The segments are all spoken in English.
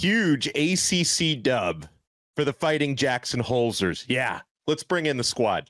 huge ACC dub for the Fighting Jackson Holzers. Yeah, let's bring in the squad.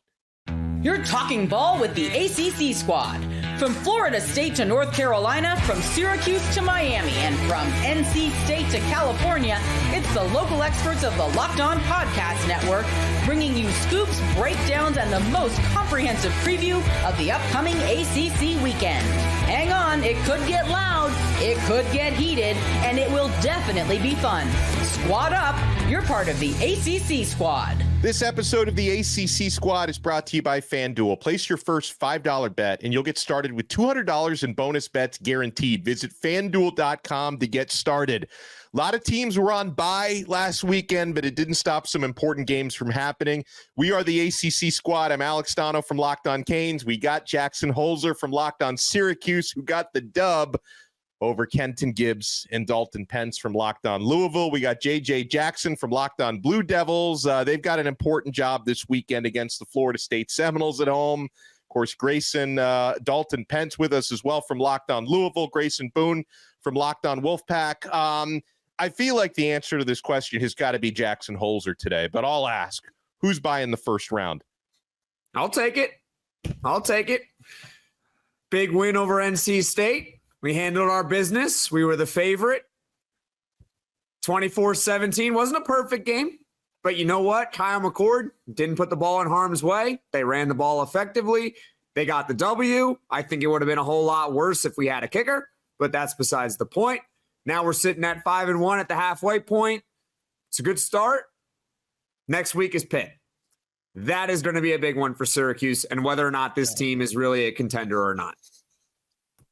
You're talking ball with the ACC Squad. From Florida State to North Carolina, from Syracuse to Miami, and from NC State to California, it's the local experts of the Locked On Podcast Network, bringing you scoops, breakdowns, and the most comprehensive preview of the upcoming ACC weekend. Hang on, it could get loud, it could get heated, and it will definitely be fun. Squad up, you're part of the ACC Squad. This episode of the ACC Squad is brought to you by FanDuel. Place your first $5 bet, and you'll get started with $200 in bonus bets guaranteed. Visit FanDuel.com to get started. A lot of teams were on bye last weekend, but it didn't stop some important games from happening. We are the ACC Squad. I'm Alex Donno from Locked On Canes. We got Jackson Holzer from Locked On Syracuse, who got the dub over Kenton Gibbs and Dalton Pence from Locked On Louisville. We got JJ Jackson from Locked On Blue Devils. They've got an important job this weekend against the Florida State Seminoles at home. Of course, Grayson Dalton Pence with us as well from Locked On Louisville. Grayson Boone from Locked On Wolfpack. I feel like the answer to this question has got to be Jackson Holzer today, but I'll ask, who's buying the first round? I'll take it. Big win over NC State. We handled our business. We were the favorite. 24-17 wasn't a perfect game, but you know what? Kyle McCord didn't put the ball in harm's way. They ran the ball effectively. They got the W. I think it would have been a whole lot worse if we had a kicker, but that's besides the point. Now we're sitting at 5-1 at the halfway point. It's a good start. Next week is Pitt. That is going to be a big one for Syracuse and whether or not this team is really a contender or not.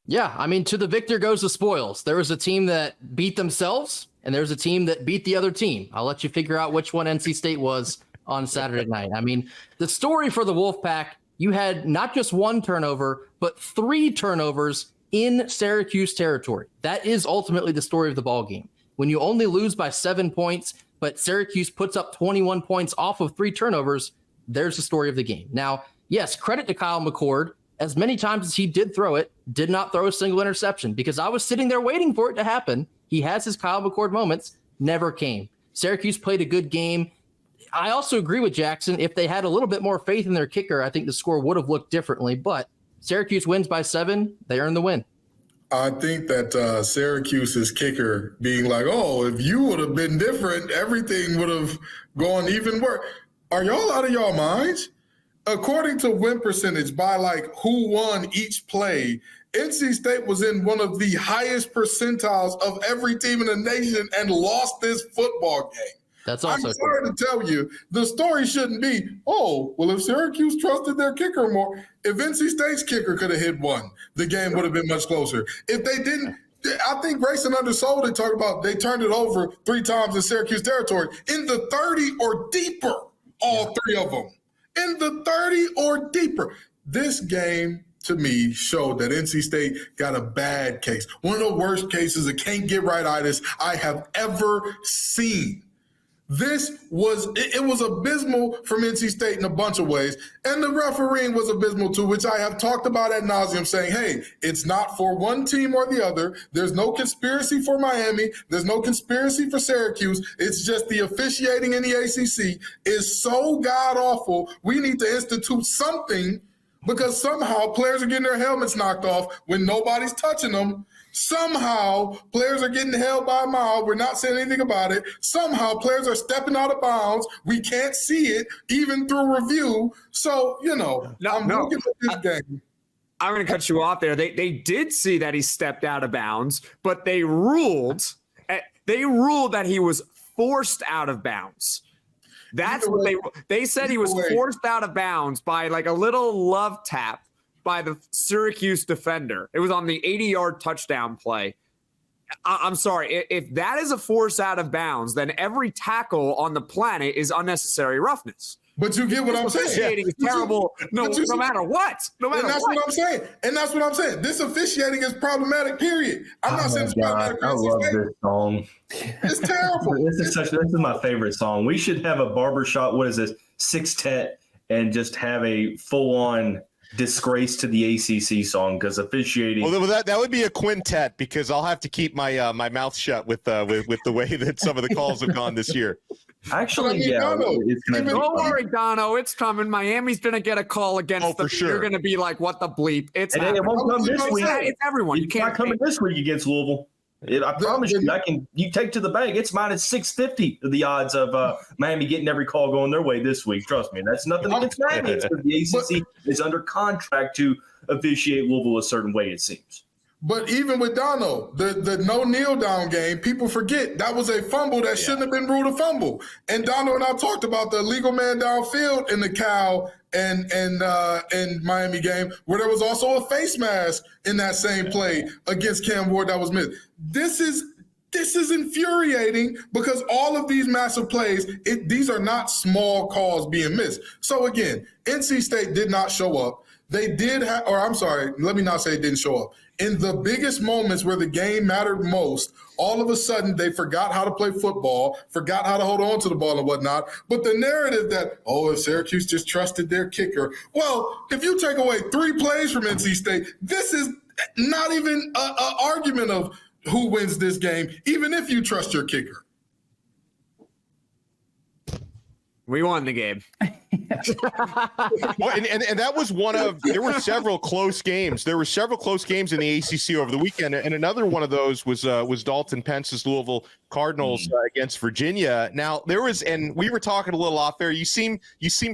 Yeah, I mean, to the victor goes the spoils. There was a team that beat themselves, and there's a team that beat the other team. I'll let you figure out which one NC State was on Saturday night. I mean, the story for the Wolfpack, you had not just one turnover, but 3 turnovers in Syracuse territory. That is ultimately the story of the ball game. When you only lose by 7 points, but Syracuse puts up 21 points off of 3 turnovers, there's the story of the game. Now, yes, credit to Kyle McCord. As many times as he did throw it, did not throw a single interception because I was sitting there waiting for it to happen. He has his Kyle McCord moments, never came. Syracuse played a good game. I also agree with Jackson. If they had a little bit more faith in their kicker, I think the score would have looked differently. But Syracuse wins by 7. They earn the win. I think that Syracuse's kicker being like, oh, if you would have been different, everything would have gone even worse. Are y'all out of y'all minds? According to win percentage by like who won each play, NC State was in one of the highest percentiles of every team in the nation and lost this football game. That's also I'm sorry to tell you, the story shouldn't be, oh, well, if Syracuse trusted their kicker more, if NC State's kicker could have hit one, the game would have been much closer. If they didn't, I think Grayson undersold it, talking about they turned it over 3 times in Syracuse territory. In the 30 or deeper, all 3 of them. In the 30 or deeper. This game, to me, showed that NC State got a bad case. One of the worst cases of can't-get-right-itis I have ever seen. It was abysmal from NC State in a bunch of ways, and the refereeing was abysmal too, which I have talked about ad nauseum, saying, hey, it's not for one team or the other. There's no conspiracy for Miami. There's no conspiracy for Syracuse. It's just the officiating in the ACC is so god-awful, we need to institute something because somehow players are getting their helmets knocked off when nobody's touching them. Somehow, players are getting held by a mile. We're not saying anything about it. Somehow, players are stepping out of bounds. We can't see it, even through review. So, I'm looking at this game. I'm going to cut you off there. They did see that he stepped out of bounds, but they ruled that he was forced out of bounds. That's what they said. He was forced out of bounds by like a little love tap by the Syracuse defender. It was on the 80-yard touchdown play. I'm sorry. If that is a force out of bounds, then every tackle on the planet is unnecessary roughness. But you get what I'm saying. Officiating is terrible no matter what. And that's what I'm saying. This officiating is problematic, period. I'm not saying it's problematic. I love this song. It's terrible. This is my favorite song. We should have a barbershop, what is this, sextet, and just have a full-on disgrace to the ACC song because officiating. Well, that would be a quintet because I'll have to keep my my mouth shut with the way that some of the calls have gone this year. Actually, Don't worry, Donno. It's coming. Miami's going to get a call against them. For sure. You're going to be like, what the bleep? It's and it won't come this week. It's everyone. It's not coming this week against Louisville. I promise you, you take to the bank. It's minus 650 the odds of Miami getting every call going their way this week. Trust me, that's nothing against Miami. It's because the ACC is under contract to officiate Louisville a certain way, it seems. But even with Donno, the no kneel down game, people forget that was a fumble that shouldn't have been ruled a fumble. And Donno and I talked about the illegal man downfield in the Cal and Miami game, where there was also a face mask in that same play against Cam Ward that was missed. This is infuriating because all of these massive plays, these are not small calls being missed. So again, NC State did not show up. They did have, or I'm sorry, let me not say it didn't show up. In the biggest moments where the game mattered most, all of a sudden they forgot how to play football, forgot how to hold on to the ball and whatnot. But the narrative that, if Syracuse just trusted their kicker. Well, if you take away 3 plays from NC State, this is not even an argument of who wins this game, even if you trust your kicker. We won the game. Well, and that was one of, there were several close games. There were several close games in the ACC over the weekend. And another one of those was Dalton Pence's Louisville Cardinals against Virginia. Now there was, and we were talking a little off there. You seem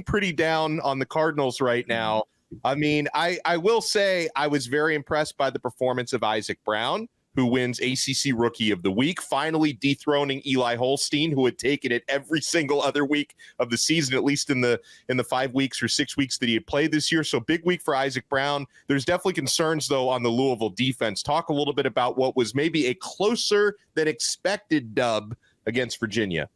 pretty down on the Cardinals right now. I mean, I will say I was very impressed by the performance of Isaac Brown, who wins ACC Rookie of the Week, finally dethroning Eli Holstein, who had taken it every single other week of the season, at least in the 5 weeks or 6 weeks that he had played this year. So big week for Isaac Brown. There's definitely concerns, though, on the Louisville defense. Talk a little bit about what was maybe a closer than expected dub against Virginia.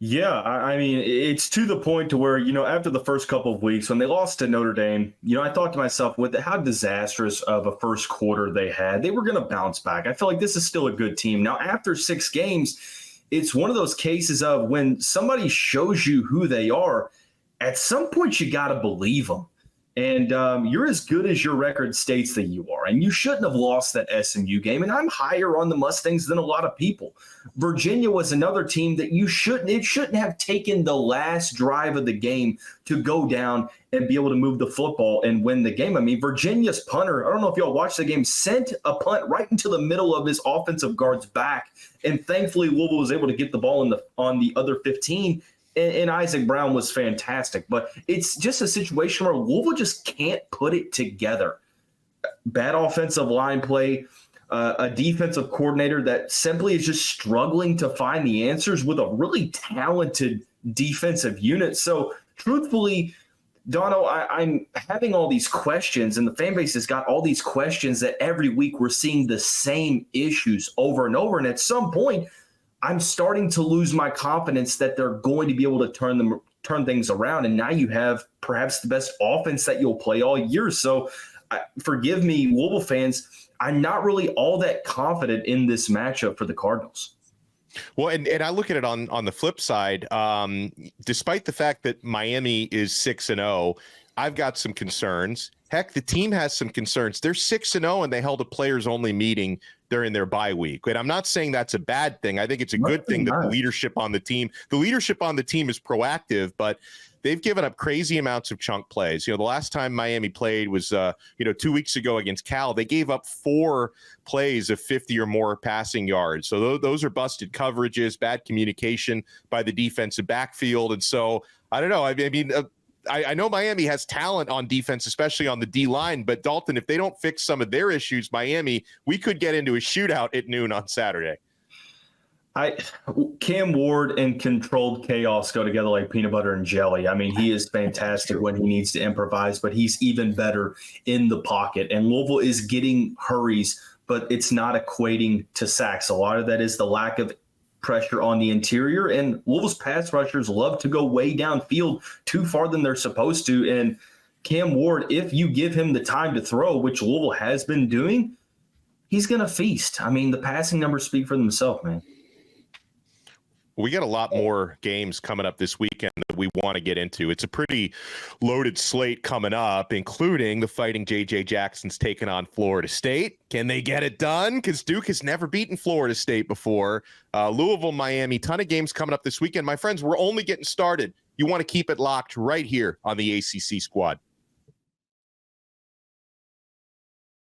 Yeah, I mean, it's to the point to where, after the first couple of weeks when they lost to Notre Dame, I thought to myself, with how disastrous of a first quarter they had, they were going to bounce back. I feel like this is still a good team. Now, after 6 games, it's one of those cases of when somebody shows you who they are, at some point you got to believe them. And you're as good as your record states that you are. And you shouldn't have lost that SMU game. And I'm higher on the Mustangs than a lot of people. Virginia was another team that it shouldn't have taken the last drive of the game to go down and be able to move the football and win the game. I mean, Virginia's punter, I don't know if y'all watched the game, sent a punt right into the middle of his offensive guard's back. And thankfully, Louisville was able to get the ball on the other 15. And Isaac Brown was fantastic. But it's just a situation where Louisville just can't put it together. Bad offensive line play, a defensive coordinator that simply is just struggling to find the answers with a really talented defensive unit. So truthfully, Donno, I'm having all these questions, and the fan base has got all these questions that every week we're seeing the same issues over and over. And at some point, I'm starting to lose my confidence that they're going to be able to turn things around. And now you have perhaps the best offense that you'll play all year. So forgive me, Louisville fans, I'm not really all that confident in this matchup for the Cardinals. Well, and I look at it on the flip side. Despite the fact that Miami is 6-0, I've got some concerns. Heck, the team has some concerns. They're 6-0 and they held a players-only meeting during their bye week. And I'm not saying that's a bad thing. I think it's a good thing that the leadership on the team is proactive, but they've given up crazy amounts of chunk plays. The last time Miami played was 2 weeks ago against Cal. They gave up 4 plays of 50 or more passing yards. So those are busted coverages, bad communication by the defensive backfield. And so I don't know. I know Miami has talent on defense, especially on the D-line, but Dalton, if they don't fix some of their issues, Miami, we could get into a shootout at noon on Saturday. Cam Ward and controlled chaos go together like peanut butter and jelly. I mean, he is fantastic when he needs to improvise, but he's even better in the pocket. And Louisville is getting hurries, but it's not equating to sacks. A lot of that is the lack of pressure on the interior, and Louisville's pass rushers love to go way downfield too far than they're supposed to. And Cam Ward, if you give him the time to throw, which Louisville has been doing, he's going to feast. I mean, the passing numbers speak for themselves, man. We got a lot more games coming up this weekend that we want to get into. It's a pretty loaded slate coming up, including the Fighting J.J. Jacksons taking on Florida State. Can they get it done? Because Duke has never beaten Florida State before. Louisville, Miami, ton of games coming up this weekend. My friends, we're only getting started. You want to keep it locked right here on the ACC Squad.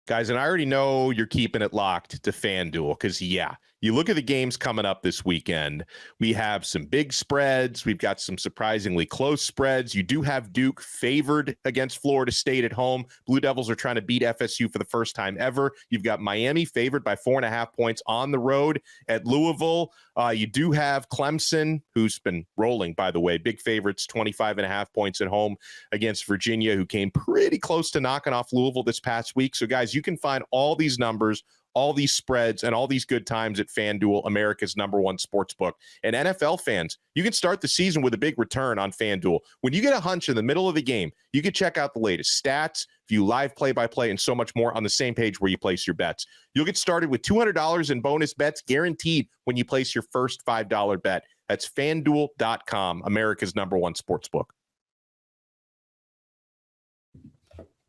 Guys, and I already know you're keeping it locked to FanDuel because, yeah, you look at the games coming up this weekend. We have some big spreads. We've got some surprisingly close spreads. You do have Duke favored against Florida State at home. Blue Devils are trying to beat FSU for the first time ever. You've got Miami favored by 4.5 points on the road at Louisville. You do have Clemson, who's been rolling, by the way, big favorites, 25.5 points at home against Virginia, who came pretty close to knocking off Louisville this past week. So, guys, you can find all these numbers, all these spreads, and all these good times at FanDuel, America's #1 sportsbook. And NFL fans, you can start the season with a big return on FanDuel. When you get a hunch in the middle of the game, you can check out the latest stats, view live play-by-play, and so much more on the same page where you place your bets. You'll get started with $200 in bonus bets guaranteed when you place your first $5 bet. That's FanDuel.com, America's #1 sportsbook.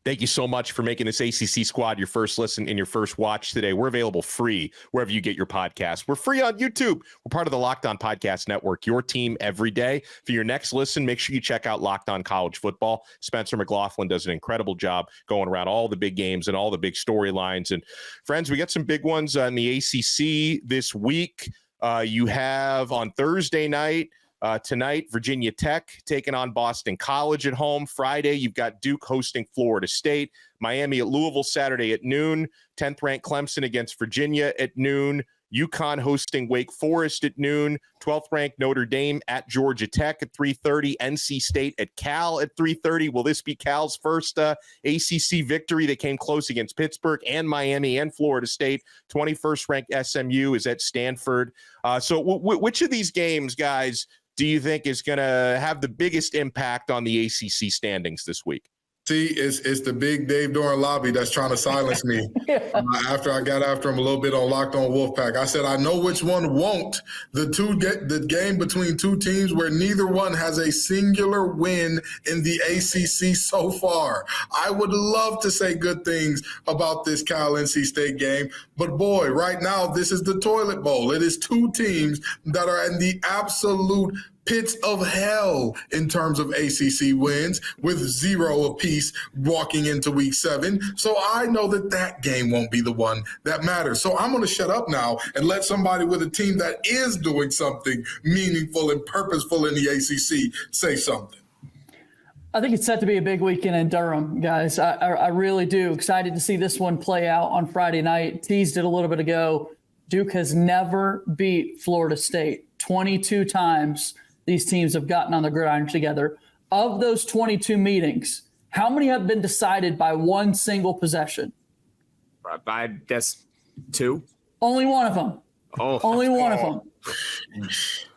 Thank you so much for making this ACC Squad your first listen and your first watch today. We're available free wherever you get your podcasts. We're free on YouTube. We're part of the Locked On Podcast Network, your team every day. For your next listen, make sure you check out Locked On College Football. Spencer McLaughlin does an incredible job going around all the big games and all the big storylines. And friends, we got some big ones in the ACC this week. You have on Thursday night, tonight, Virginia Tech taking on Boston College at home. Friday, you've got Duke hosting Florida State. Miami at Louisville Saturday at noon. 10th-ranked Clemson against Virginia at noon. UConn hosting Wake Forest at noon. 12th-ranked Notre Dame at Georgia Tech at 3:30. NC State at Cal at 3:30. Will this be Cal's first ACC victory? They came close against Pittsburgh and Miami and Florida State. 21st-ranked SMU is at Stanford. So which of these games, guys, do you think is going to have the biggest impact on the ACC standings this week? See, it's the big Dave Doran lobby that's trying to silence me. After I got after him a little bit on Locked On Wolfpack, I said I know which one won't. The game between two teams where neither one has a singular win in the ACC so far. I would love to say good things about this Cal-NC State game, but boy, right now this is the toilet bowl. It is two teams that are in the absolute pits of hell in terms of ACC wins, with 0 apiece walking into week 7. So I know that game won't be the one that matters. So I'm going to shut up now and let somebody with a team that is doing something meaningful and purposeful in the ACC say something. I think it's set to be a big weekend in Durham, guys. I really do. Excited to see this one play out on Friday night. Teased it a little bit ago. Duke has never beat Florida State. 22 times these teams have gotten on the gridiron together. Of those 22 meetings, how many have been decided by one single possession? I guess 2. Only one of them. Only one of them.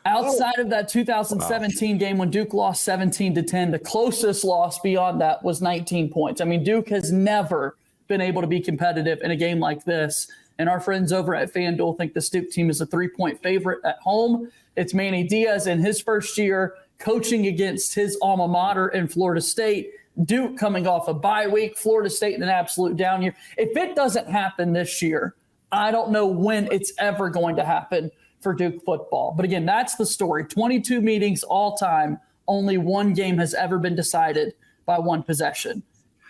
Outside of that 2017 game when Duke lost 17-10, the closest loss beyond that was 19 points. I mean, Duke has never been able to be competitive in a game like this. And our friends over at FanDuel think the Duke team is a 3-point favorite at home. It's Manny Diaz in his first year coaching against his alma mater in Florida State. Duke coming off a bye week, Florida State in an absolute down year. If it doesn't happen this year, I don't know when it's ever going to happen for Duke football. But again, that's the story. 22 meetings all time. Only one game has ever been decided by one possession.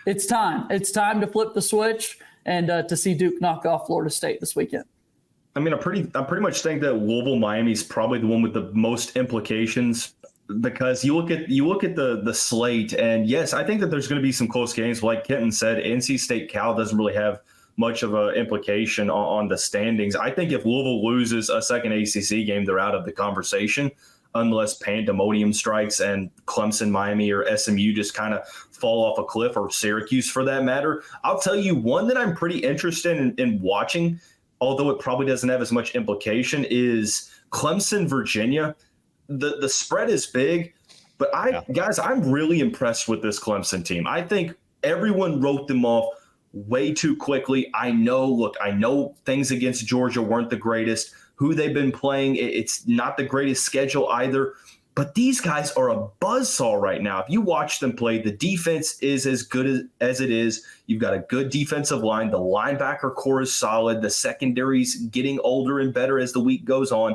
It's time. It's time to flip the switch and to see Duke knock off Florida State this weekend. I mean, I pretty much think that Louisville Miami is probably the one with the most implications, because you look at the slate, and yes, I think that there's going to be some close games. Like Kenton said, NC State Cal doesn't really have much of an implication on the standings. I think if Louisville loses a second ACC game, they're out of the conversation, unless pandemonium strikes and Clemson, Miami, or SMU just kind of fall off a cliff, or Syracuse for that matter. I'll tell you one that I'm pretty interested in watching, although it probably doesn't have as much implication, is Clemson, Virginia. The spread is big, but guys, I'm really impressed with this Clemson team. I think everyone wrote them off way too quickly. I know things against Georgia weren't the greatest, who they've been playing. It's not the greatest schedule either. But these guys are a buzzsaw right now. If you watch them play, the defense is as good as it is. You've got a good defensive line. The linebacker core is solid. The secondary's getting older and better as the week goes on.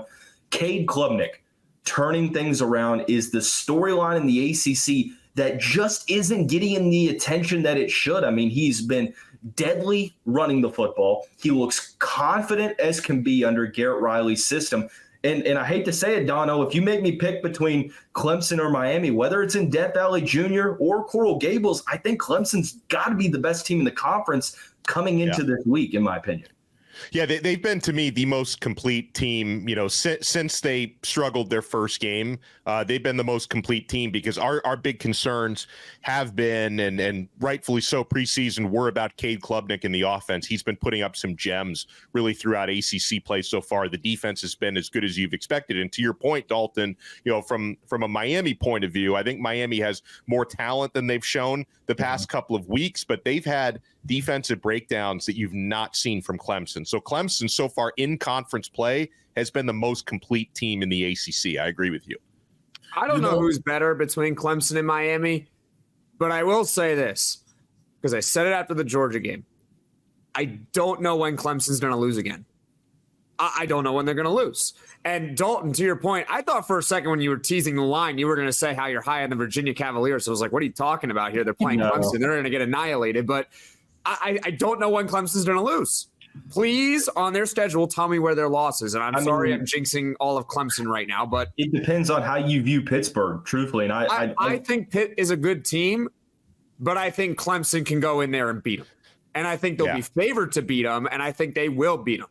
Cade Klubnik turning things around is the storyline in the ACC that just isn't getting the attention that it should. I mean, he's been deadly running the football. He looks confident as can be under Garrett Riley's system. And I hate to say it, Donno, if you make me pick between Clemson or Miami, whether it's in Death Valley Jr. or Coral Gables, I think Clemson's got to be the best team in the conference coming into this week, in my opinion. Yeah, they've been, to me, the most complete team, since they struggled their first game. They've been the most complete team because our big concerns have been, and rightfully so, preseason were about Cade Klubnik and the offense. He's been putting up some gems really throughout ACC play so far. The defense has been as good as you've expected. And to your point, Dalton, from a Miami point of view, I think Miami has more talent than they've shown the past couple of weeks, but they've had defensive breakdowns that you've not seen from Clemson. So Clemson so far in conference play has been the most complete team in the ACC. I agree with you. I don't know who's better between Clemson and Miami, but I will say this, because I said it after the Georgia game. I don't know when Clemson's going to lose again. I don't know when they're going to lose. And Dalton, to your point, I thought for a second when you were teasing the line, you were going to say how you're high on the Virginia Cavaliers. So I was like, what are you talking about here? They're playing Clemson. They're going to get annihilated. But I don't know when Clemson's going to lose. Please, on their schedule, tell me where their losses. And I'm sorry I'm jinxing all of Clemson right now, but it depends on how you view Pittsburgh, truthfully. And I think Pitt is a good team, but I think Clemson can go in there and beat them. And I think they'll be favored to beat them, and I think they will beat them.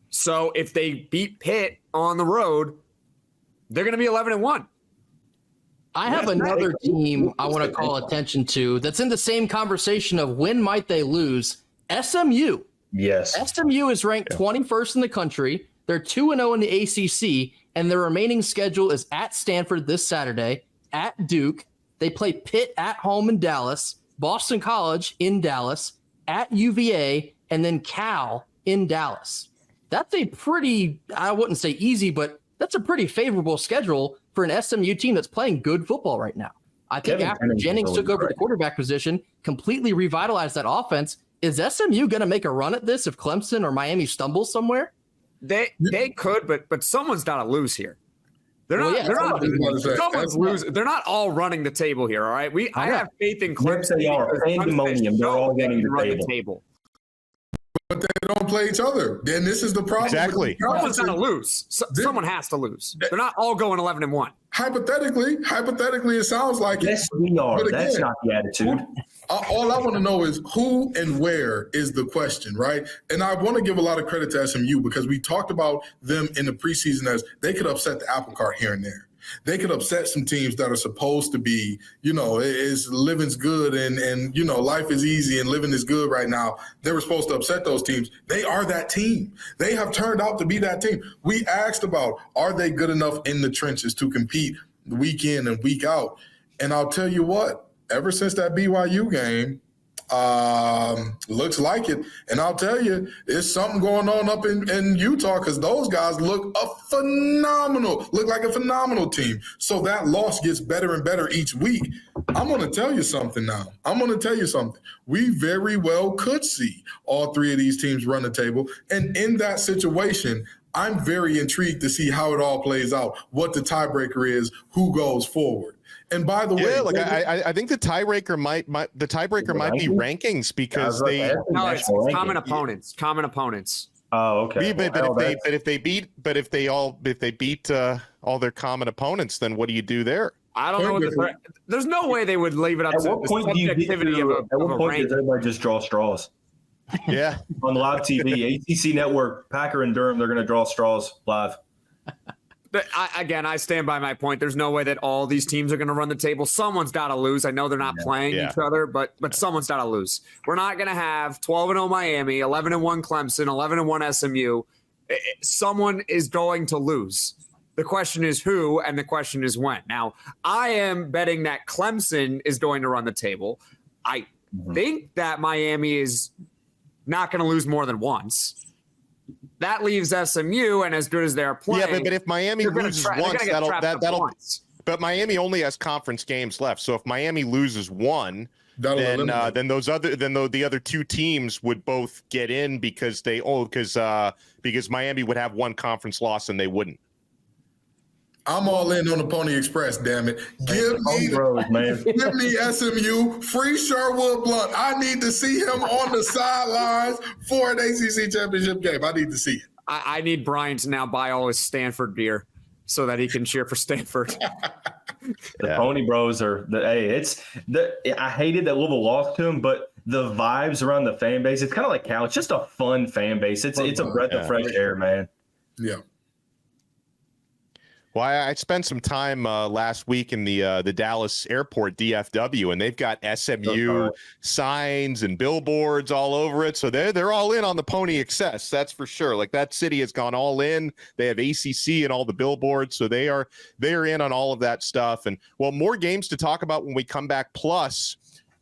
So if they beat Pitt on the road, they're going to be 11-1. I have another team I want to call attention to that's in the same conversation of when might they lose. SMU. Yes. SMU is ranked 21st in the country. They're 2-0 in the ACC, and their remaining schedule is at Stanford this Saturday, at Duke. They play Pitt at home in Dallas, Boston College in Dallas, at UVA, and then Cal in Dallas. That's a pretty, I wouldn't say easy, but that's a pretty favorable schedule for an SMU team that's playing good football right now. I think after Jennings took over the quarterback position, completely revitalized that offense. Is SMU going to make a run at this if Clemson or Miami stumbles somewhere? They could, but someone's got to lose here. They're not all running the table here, all right? I have faith in Clemson. They are. Pandemonium. They're all getting the table. But they don't play each other. Then this is the problem. Exactly. Someone's going to lose. Someone has to lose. They're not all going 11-1. Hypothetically, it sounds like it. Yes, we are. But again, that's not the attitude. All I want to know is who and where is the question, right? And I want to give a lot of credit to SMU because we talked about them in the preseason as they could upset the apple cart here and there. They could upset some teams that are supposed to be, is living's good and life is easy and living is good right now. They were supposed to upset those teams. They are that team. They have turned out to be that team. We asked about, are they good enough in the trenches to compete week in and week out? And I'll tell you what, ever since that BYU game, looks like it. And I'll tell you, there's something going on up in Utah because those guys look like a phenomenal team. So that loss gets better and better each week. I'm going to tell you something now. We very well could see all three of these teams run the table. And in that situation, I'm very intrigued to see how it all plays out, what the tiebreaker is, who goes forward. And by the way, I think the tiebreaker might be rankings because it's common opponents. Common opponents. Oh, okay. But if they beat all their common opponents, then what do you do there? I don't know. There's no way they would leave it up to the subjectivity of a does everybody just draw straws? Yeah, on live TV, ACC Network, Packer and Durham, they're going to draw straws live. I stand by my point. There's no way that all these teams are going to run the table. Someone's got to lose. I know they're not playing each other, but someone's got to lose. We're not going to have 12-0 Miami, 11-1 Clemson, 11-1 SMU. Someone is going to lose. The question is who, and the question is when. Now, I am betting that Clemson is going to run the table. I think that Miami is not going to lose more than once. that leaves SMU, and as good as they're playing. Yeah, but if Miami loses once, that'll. But Miami only has conference games left, so if Miami loses one, then the other two teams would both get in because Miami would have one conference loss and they wouldn't. I'm all in on the Pony Express, damn it. Give me SMU, free Sherwood Blunt. I need to see him on the sidelines for an ACC championship game. I need to see it. I need Brian to now buy all his Stanford beer so that he can cheer for Stanford. The Pony Bros I hated that Louisville lost to him, but the vibes around the fan base, it's kind of like Cal. It's just a fun fan base. It's a breath of fresh air, man. Yeah. Well, I spent some time last week in the Dallas airport, DFW, and they've got SMU signs and billboards all over it. So they're all in on the Pony Excess, that's for sure. Like, that city has gone all in. They have ACC and all the billboards, so they're in on all of that stuff. And well, more games to talk about when we come back. Plus,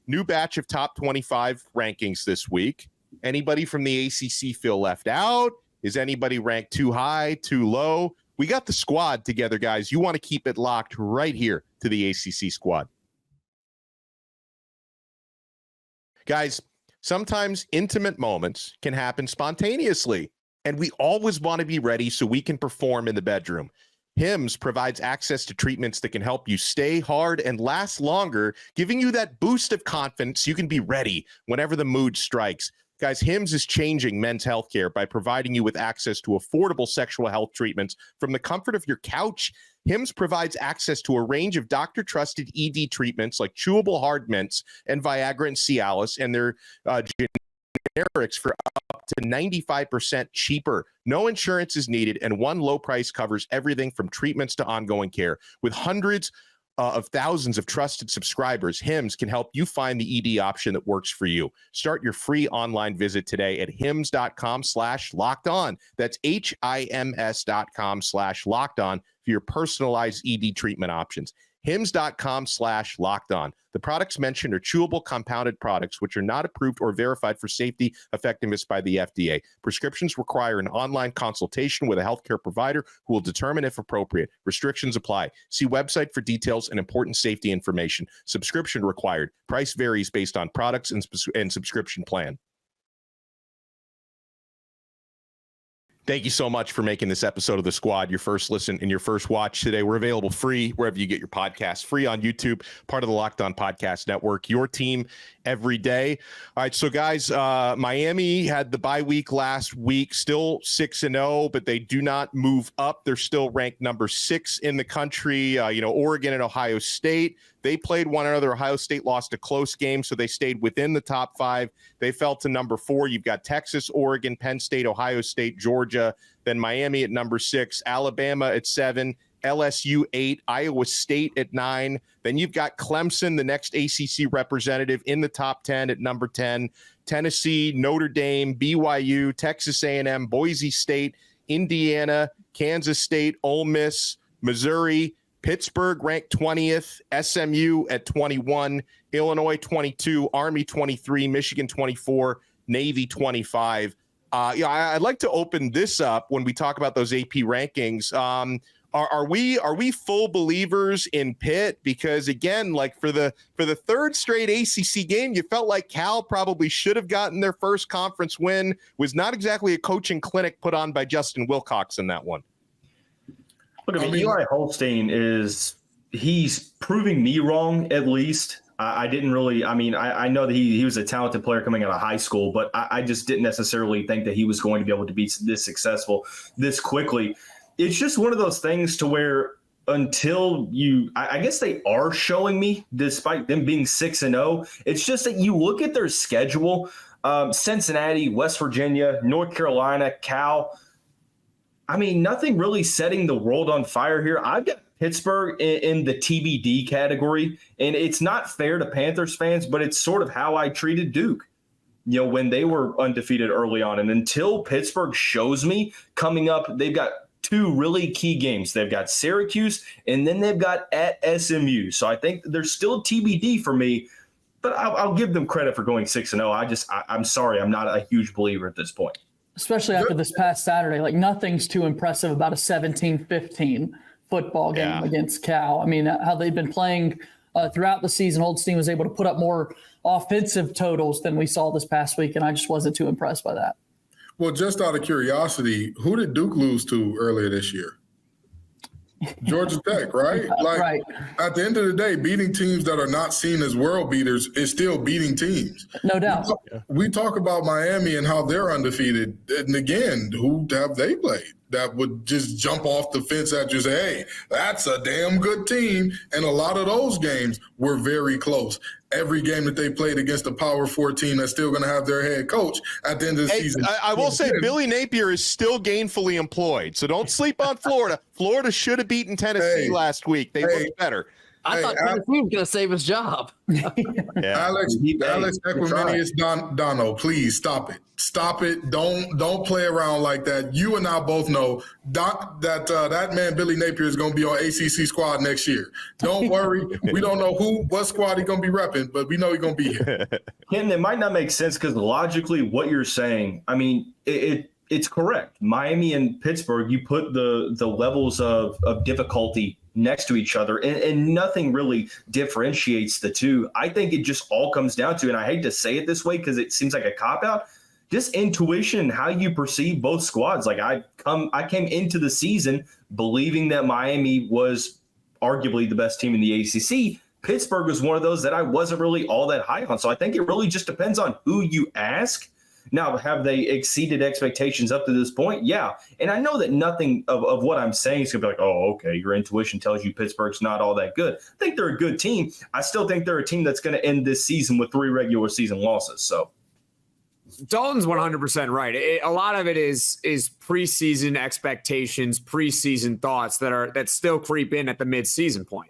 new batch of top 25 rankings this week. Anybody from the ACC feel left out? Is anybody ranked too high, too low? We got the squad together, guys. You want to keep it locked right here to the ACC Squad. Guys, sometimes intimate moments can happen spontaneously, and we always want to be ready so we can perform in the bedroom. Hims provides access to treatments that can help you stay hard and last longer, giving you that boost of confidence so you can be ready whenever the mood strikes. Guys, Hims is changing men's healthcare by providing you with access to affordable sexual health treatments from the comfort of your couch. Hims provides access to a range of doctor-trusted ED treatments like chewable hard mints and Viagra and Cialis, and their generics for up to 95% cheaper. No insurance is needed, and one low price covers everything from treatments to ongoing care. With hundreds of thousands of trusted subscribers, Hims can help you find the ED option that works for you. Start your free online visit today at hims.com/lockedon. That's HIMS.com/lockedon for your personalized ED treatment options. hims.com/lockedon. The products mentioned are chewable compounded products which are not approved or verified for safety effectiveness by the FDA. Prescriptions require an online consultation with a healthcare provider who will determine if appropriate. Restrictions apply. See website for details and important safety information. Subscription required. Price varies based on products and subscription plan. Thank you so much for making this episode of The Squad your first listen and your first watch today. We're available free wherever you get your podcasts, free on YouTube, part of the Locked On Podcast Network, your team every day. All right, so guys, Miami had the bye week last week, still 6-0, but they do not move up. They're still ranked number 6 in the country. Oregon and Ohio State, they played one another. Ohio State lost a close game, so they stayed within the top 5. They fell to number 4. You've got Texas, Oregon, Penn State, Ohio State, Georgia, then Miami at number 6, Alabama at 7, LSU 8, Iowa State at 9. Then you've got Clemson, the next ACC representative, in the top 10 at number 10. Tennessee, Notre Dame, BYU, Texas A&M, Boise State, Indiana, Kansas State, Ole Miss, Missouri, Pittsburgh ranked 20th, SMU at 21, Illinois 22, Army 23, Michigan 24, Navy 25. I'd like to open this up when we talk about those AP rankings. Are we full believers in Pitt? Because again, like for the third straight ACC game, you felt like Cal probably should have gotten their first conference win. Was not exactly a coaching clinic put on by Justin Wilcox in that one. Look, Eli Holstein he's proving me wrong, at least. I didn't really, I know that he was a talented player coming out of high school, but I just didn't necessarily think that he was going to be able to be this successful this quickly. It's just one of those things to where until I guess they are showing me, despite them being 6-0, it's just that you look at their schedule, Cincinnati, West Virginia, North Carolina, Cal. Nothing really setting the world on fire here. I've got Pittsburgh in the TBD category, and it's not fair to Panthers fans, but it's sort of how I treated Duke, when they were undefeated early on. And until Pittsburgh shows me coming up, they've got 2 really key games. They've got Syracuse, and then they've got at SMU. So I think there's still TBD for me, but I'll give them credit for going 6-0. I'm sorry, I'm not a huge believer at this point. Especially after this past Saturday, like nothing's too impressive about a 17-15 football game against Cal. I mean, how they've been playing throughout the season. Holstein was able to put up more offensive totals than we saw this past week, and I just wasn't too impressed by that. Well, just out of curiosity, who did Duke lose to earlier this year? Georgia Tech, right? Like, right. At the end of the day, beating teams that are not seen as world beaters is still beating teams. No doubt. We talk about Miami and how they're undefeated. And again, who have they played that would just jump off the fence at you and say, hey, that's a damn good team? And a lot of those games were very close. Every game that they played against a Power 4 team that's still going to have their head coach at the end of the season. I will say Billy Napier is still gainfully employed, so don't sleep on Florida. Florida should have beaten Tennessee last week. They looked better. I thought Tennessee was going to save his job. Alex Equiminius Donno, please stop it. Stop it. Don't play around like that. You and I both know that man Billy Napier is going to be on ACC Squad next year. Don't worry. We don't know what squad he's going to be repping, but we know he's going to be here. Ken, it might not make sense because logically what you're saying, I mean, it's correct. Miami and Pittsburgh, you put the levels of difficulty next to each other, and nothing really differentiates the two. I think it just all comes down to, and I hate to say it this way because it seems like a cop-out, just intuition and how you perceive both squads. Like I came into the season believing that Miami was arguably the best team in the ACC. Pittsburgh was one of those that I wasn't really all that high on. So I think it really just depends on who you ask. Now, have they exceeded expectations up to this point? Yeah. And I know that nothing of what I'm saying is going to be like, oh, okay, your intuition tells you Pittsburgh's not all that good. I think they're a good team. I still think they're a team that's going to end this season with 3 regular season losses. So Dalton's 100% right. A lot of it is preseason expectations, preseason thoughts that still creep in at the midseason point.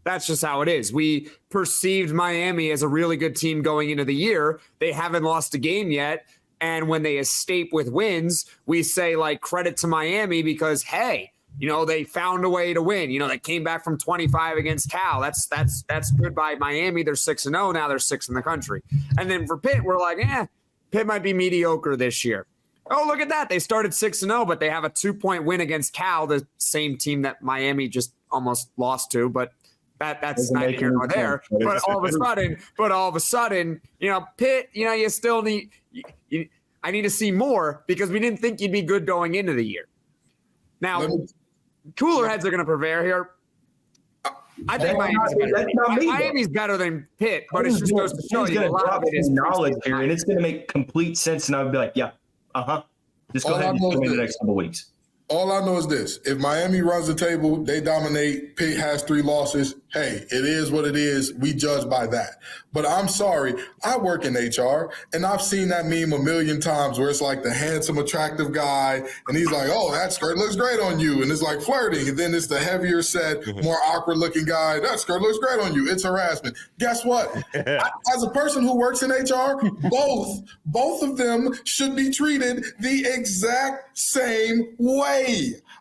That's just how it is. We perceived Miami as a really good team going into the year. They haven't lost a game yet. And when they escape with wins, we say, like, credit to Miami because, hey, they found a way to win. They came back from 25 against Cal. That's good by Miami. They're 6-0. Now they're 6th in the country. And then for Pitt, we're like, Pitt might be mediocre this year. Oh, look at that. They started 6-0, but they have a 2-point win against Cal, the same team that Miami just almost lost to. But that's neither here nor there. But all of a sudden, Pitt, you still need I need to see more because we didn't think you'd be good going into the year. Now, cooler heads are going to prevail here. I think Miami's better than Pitt, but it just goes to show you a lot of it is knowledge here, and it's going to make complete sense. And I would be like, yeah, just go ahead and show me the next couple weeks. All I know is this. If Miami runs the table, they dominate, Pitt has 3 losses, hey, it is what it is. We judge by that. But I'm sorry, I work in HR, and I've seen that meme a million times where it's like the handsome, attractive guy, and he's like, oh, that skirt looks great on you. And it's like flirting. And then it's the heavier set, more awkward-looking guy, that skirt looks great on you. It's harassment. Guess what? As a person who works in HR, both of them should be treated the exact same way.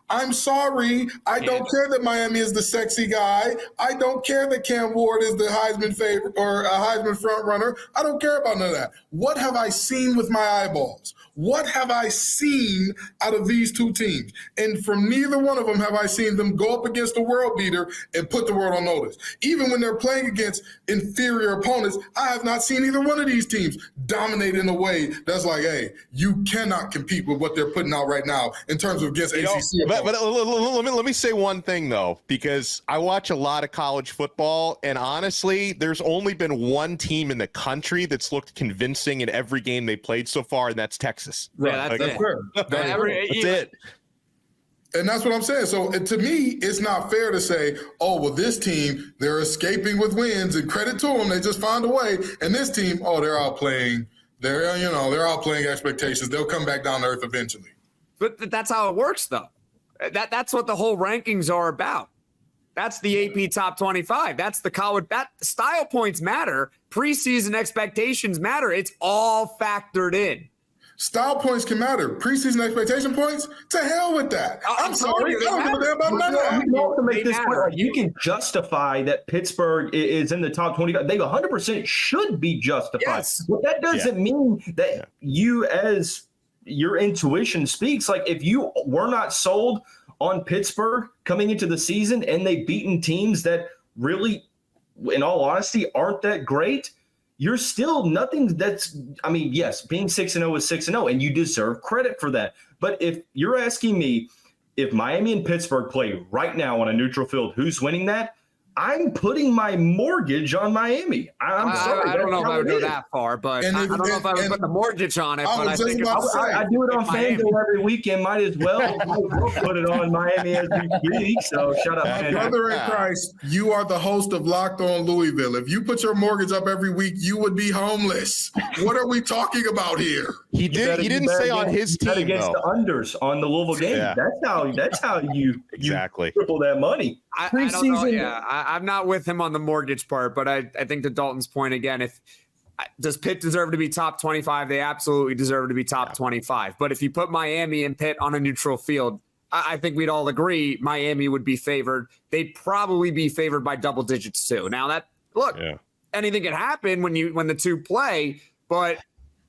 I'm sorry. I don't care that Miami is the sexy guy. I don't care that Cam Ward is the Heisman favorite or a Heisman front runner. I don't care about none of that. What have I seen with my eyeballs? What have I seen out of these two teams? And from neither one of them have I seen them go up against a world beater and put the world on notice. Even when they're playing against inferior opponents, I have not seen either one of these teams dominate in a way that's like, hey, you cannot compete with what they're putting out right now in terms of against ACC. But let me say one thing, though, because I watch a lot of college football, and honestly, there's only been one team in the country that's looked convincing in every game they played so far, and that's Texas. Yeah, that's it. And that's what I'm saying. So to me, it's not fair to say, oh, well, this team, they're escaping with wins and credit to them. They just find a way. And this team, oh, they're outplaying. They're outplaying expectations. They'll come back down to earth eventually. But that's how it works, though. That's what the whole rankings are about. That's the AP top 25. That's the college. That style points matter. Preseason expectations matter. It's all factored in. Style points can matter. Preseason expectation points? To hell with that. I'm sorry. I don't give a damn about none of that. You also make this point. You can justify that Pittsburgh is in the top 25. They 100% should be justified. Yes. But that doesn't mean that you as your intuition speaks. Like, if you were not sold on Pittsburgh coming into the season and they've beaten teams that really, in all honesty, aren't that great, you're still nothing that's – I mean, yes, being 6-0 is 6-0, and you deserve credit for that. But if you're asking me if Miami and Pittsburgh play right now on a neutral field, who's winning that? I'm putting my mortgage on Miami. I'm sorry. I don't know if I would go that far, but I don't know if I would put the mortgage on it. But I think I do it on FanDuel every weekend. Might as well put it on Miami as we speak. So shut up, my brother in Christ. You are the host of Locked On Louisville. If you put your mortgage up every week, you would be homeless. What are we talking about here? He didn't say on his team against the unders on the Louisville game. Yeah. That's how you triple that money. I don't know. Yeah, I'm not with him on the mortgage part, but I think to Dalton's point again, does Pitt deserve to be top 25? They absolutely deserve to be top 25. But if you put Miami and Pitt on a neutral field, I think we'd all agree Miami would be favored. They'd probably be favored by double digits too. Now anything can happen when the two play, but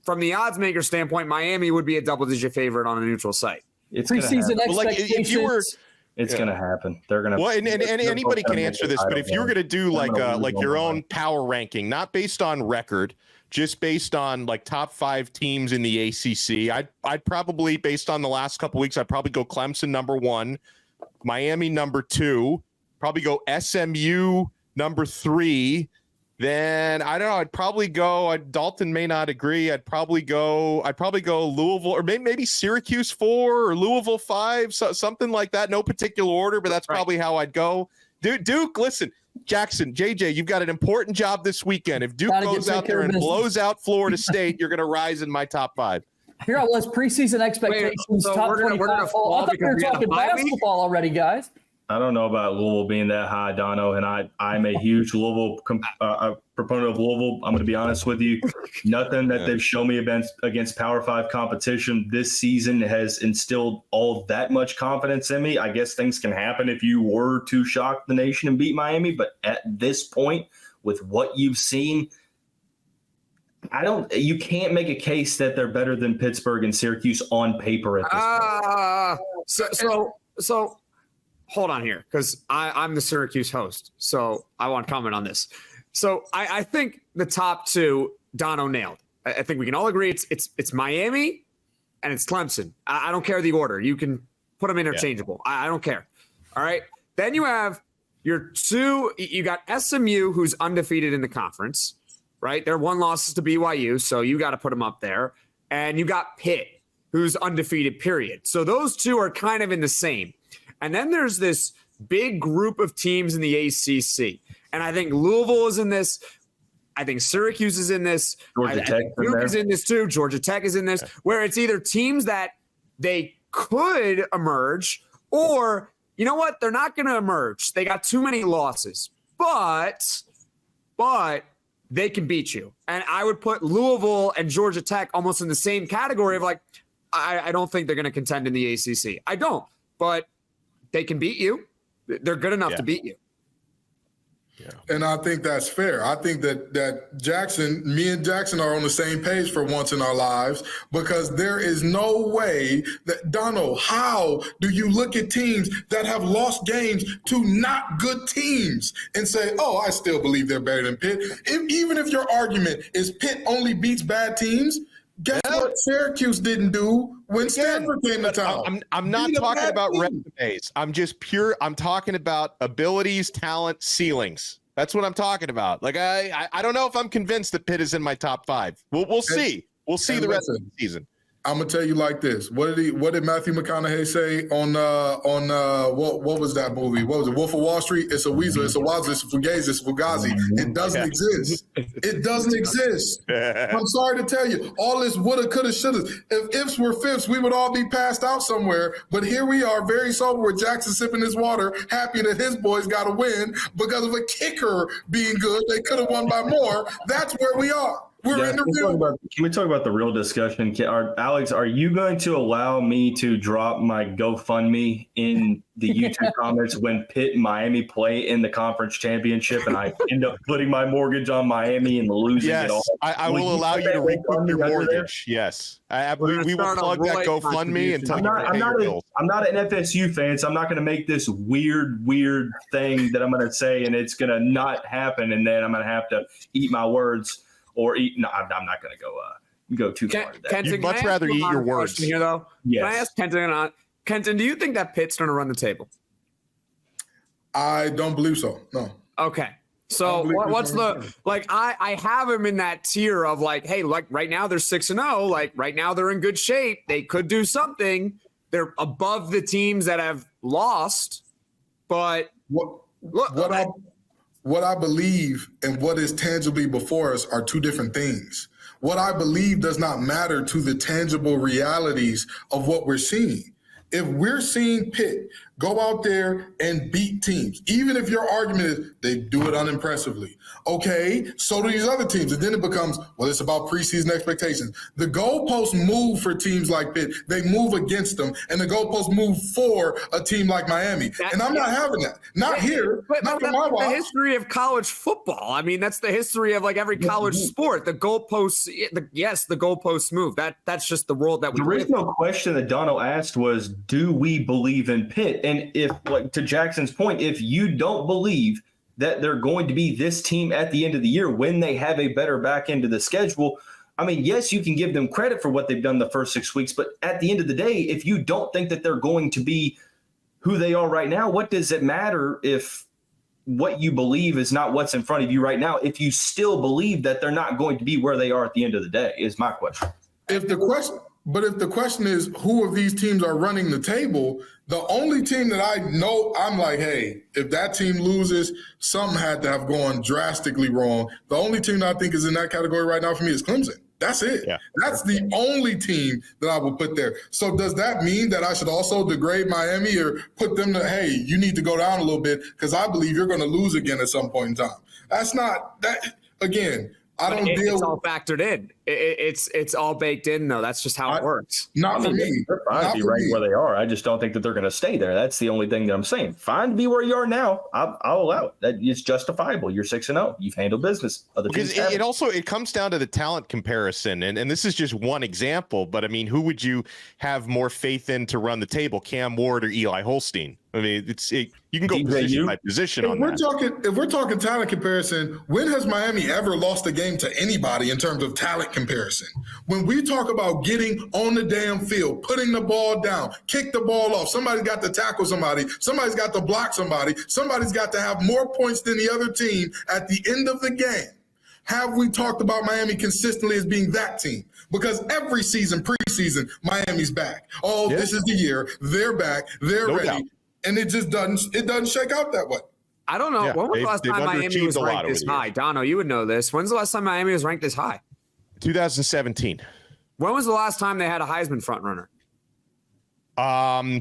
from the odds maker standpoint, Miami would be a double digit favorite on a neutral site. It's preseason expectations. It's going to happen. They're going to. Well, and anybody can answer this, but if you were going to do like your own power ranking, not based on record, just based on like top 5 teams in the ACC, I'd probably, based on the last couple weeks, I'd probably go Clemson number 1, Miami number 2, probably go SMU number 3. Then I don't know. I'd probably go. Dalton may not agree. I'd probably go Louisville, or maybe Syracuse 4 or Louisville 5, something like that. No particular order, but that's probably how I'd go. Duke, listen, Jackson, JJ, you've got an important job this weekend. If Duke goes out there and blows out Florida State, you're going to rise in my top 5. Here I was, preseason expectations. So top we're gonna 25. I thought we were talking basketball already, guys. I don't know about Louisville being that high, Donno, and I'm a huge Louisville proponent of Louisville. I'm going to be honest with you. Nothing that they've shown me against Power 5 competition this season has instilled all that much confidence in me. I guess things can happen if you were to shock the nation and beat Miami, but at this point, with what you've seen, you can't make a case that they're better than Pittsburgh and Syracuse on paper at this point. So hold on here, because I'm the Syracuse host, so I want to comment on this. So I think the top 2, Donno nailed. I think we can all agree it's Miami and it's Clemson. I don't care the order. You can put them interchangeable. I don't care. All right. Then you have your 2. You got SMU, who's undefeated in the conference, right? Their 1 loss is to BYU, so you got to put them up there. And you got Pitt, who's undefeated, period. So those 2 are kind of in the same. And then there's this big group of teams in the ACC. And I think Louisville is in this. I think Syracuse is in this. Georgia Tech is in this too. Georgia Tech is in this, where it's either teams that they could emerge, or, you know what, they're not going to emerge. They got too many losses. But they can beat you. And I would put Louisville and Georgia Tech almost in the same category of like, I don't think they're going to contend in the ACC. I don't. But they can beat you. They're good enough to beat you. Yeah. And I think that's fair. I think that me and Jackson are on the same page for once in our lives, because there is no way that, Donno, how do you look at teams that have lost games to not good teams and say, oh, I still believe they're better than Pitt? Even if your argument is Pitt only beats bad teams, guess what Syracuse didn't do when Stanford came to town? I'm not talking about resumes. I'm talking about abilities, talent, ceilings. That's what I'm talking about. Like, I don't know if I'm convinced that Pitt is in my top 5. We'll see. We'll see the rest of the season. I'm gonna tell you like this. What did Matthew McConaughey say on what was that movie? What was it? Wolf of Wall Street? It's a weasel. It's a wazzle. It's a fugazi. It's a fugazi. It doesn't exist. It doesn't exist. I'm sorry to tell you. All this woulda, coulda, shoulda. If ifs were fifths, we would all be passed out somewhere. But here we are, very sober, with Jackson sipping his water, happy that his boys got a win because of a kicker being good. They could have won by more. That's where we are. We're in the real. Can we talk about the real discussion? Alex, are you going to allow me to drop my GoFundMe in the YouTube comments when Pitt and Miami play in the conference championship and I end up putting my mortgage on Miami and losing it all? I will allow you to recoup your mortgage. Yes. We will plug that GoFundMe and tell you to pay your bills. I'm not an FSU fan, so I'm not going to make this weird thing that I'm going to say and it's going to not happen and then I'm going to have to eat my words. Or eat? No, I'm not going to go too far. You'd much rather eat your words here, though. Yes. Can I ask Kenton? Kenton, do you think that Pitt's going to run the table? I don't believe so. No. Okay. So what's the like? I have him in that tier of like, hey, like right now they're 6-0. Like right now they're in good shape. They could do something. They're above the teams that have lost. But what I believe and what is tangibly before us are two different things. What I believe does not matter to the tangible realities of what we're seeing. If we're seeing Pitt go out there and beat teams, even if your argument is they do it unimpressively, okay, so do these other teams. And then it becomes, well, it's about preseason expectations. The goalposts move for teams like Pitt. They move against them, and the goalposts move for a team like Miami. And I'm not having that. Not here. Not for my watch. The history of college football. I mean, that's the history of like every college sport. The goalposts, the goalposts move. That's just the world that we live in. The original question that Donno asked was, do we believe in Pitt? And if, like to Jackson's point, if you don't believe that they're going to be this team at the end of the year when they have a better back end of the schedule, I mean, yes, you can give them credit for what they've done the first 6 weeks, but at the end of the day, if you don't think that they're going to be who they are right now, what does it matter if what you believe is not what's in front of you right now, if you still believe that they're not going to be where they are at the end of the day, is my question. If the question is who of these teams are running the table, the only team that I know, I'm like, hey, if that team loses, something had to have gone drastically wrong. The only team that I think is in that category right now for me is Clemson. That's it. Yeah. That's the only team that I will put there. So does that mean that I should also degrade Miami or put them to, hey, you need to go down a little bit because I believe you're going to lose again at some point in time? That's not that. Again, I don't deal. It's all factored in. It's all baked in, though. That's just how it works. Not for me. They're fine to be right where they are. I just don't think that they're going to stay there. That's the only thing that I'm saying. Fine to be where you are now. I'll allow it. That it's justifiable. You're 6-0. You've handled business. Other teams it comes down to the talent comparison, and this is just one example. But I mean, who would you have more faith in to run the table, Cam Ward or Eli Holstein? I mean, you can go position by position on that. If we're talking talent comparison, when has Miami ever lost a game to anybody in terms of talent comparison? When we talk about getting on the damn field, putting the ball down, kick the ball off, somebody's got to tackle somebody, somebody's got to block somebody, somebody's got to have more points than the other team at the end of the game. Have we talked about Miami consistently as being that team? Because every season, preseason, Miami's back. Oh, This is the year. They're back. They're ready. Doubt. And it just doesn't shake out that way. I don't know. When was the last time Miami was ranked this high? Donno, you would know this. When's the last time Miami was ranked this high? 2017. When was the last time they had a Heisman frontrunner?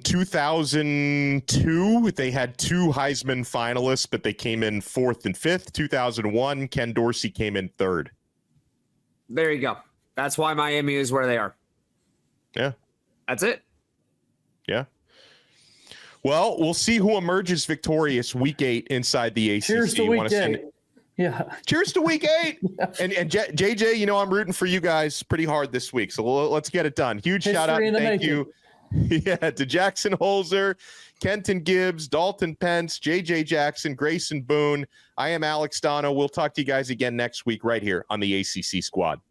2002. They had two Heisman finalists, but they came in 4th and 5th. 2001, Ken Dorsey came in 3rd. There you go. That's why Miami is where they are. Yeah. That's it. Yeah. Well, we'll see who emerges victorious week 8 inside the ACC. Cheers to week 8. Yeah. Cheers to week 8. Yeah. And JJ, you know, I'm rooting for you guys pretty hard this week. So let's get it done. Huge shout out and thank you. Yeah, to Jackson Holzer, Kenton Gibbs, Dalton Pence, JJ Jackson, Grayson Boone. I am Alex Donno. We'll talk to you guys again next week right here on the ACC Squad.